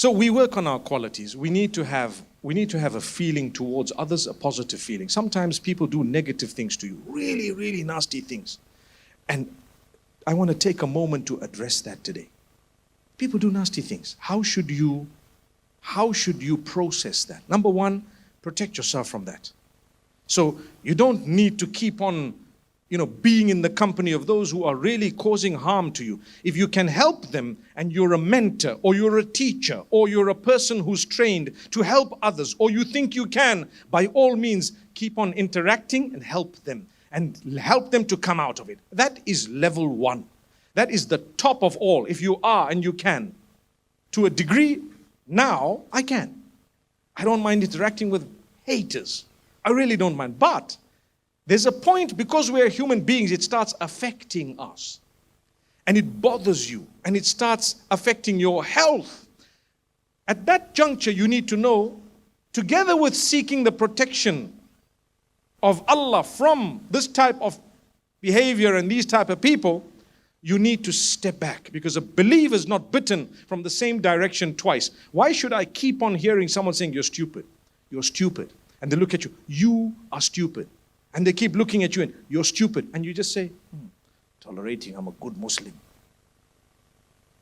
So we work on our qualities. We need to have a feeling towards others, a positive feeling. Sometimes people do negative things to you, really, really nasty things. And I want to take a moment to address that today. People do nasty things. How should you process that? Number one, protect yourself from that. So you don't need to keep on, being in the company of those who are really causing harm to you. If you can help them and you're a mentor or you're a teacher or you're a person who's trained to help others or you think you can, by all means, keep on interacting and help them to come out of it. That is level one. That is the top of all. If you are and you can. To a degree, now I can. I don't mind interacting with haters. I really don't mind. But there's a point, because we are human beings, it starts affecting us. And it bothers you. And it starts affecting your health. At that juncture, you need to know, together with seeking the protection of Allah from this type of behavior and these type of people, you need to step back, because a believer is not bitten from the same direction twice. Why should I keep on hearing someone saying, you're stupid, you're stupid? And they look at you, you are stupid. And they keep looking at you and you're stupid. And you just say, tolerating, I'm a good Muslim.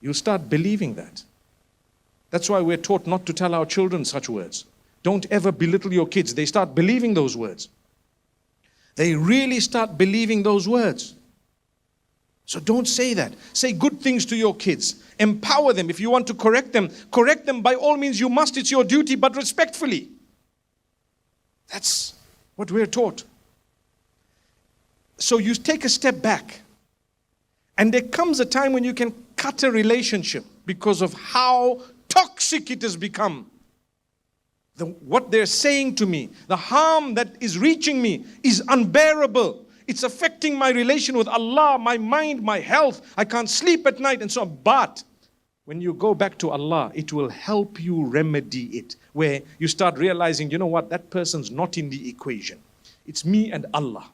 You start believing that. That's why we're taught not to tell our children such words. Don't ever belittle your kids. They start believing those words. They really start believing those words. So don't say that. Say good things to your kids. Empower them. If you want to correct them by all means. You must. It's your duty, but respectfully. That's what we're taught. So you take a step back. And there comes a time when you can cut a relationship because of how toxic it has become. What they're saying to me, the harm that is reaching me is unbearable. It's affecting my relation with Allah, my mind, my health. I can't sleep at night and so on. But when you go back to Allah, it will help you remedy it. Where you start realizing, you know what, that person's not in the equation. It's me and Allah.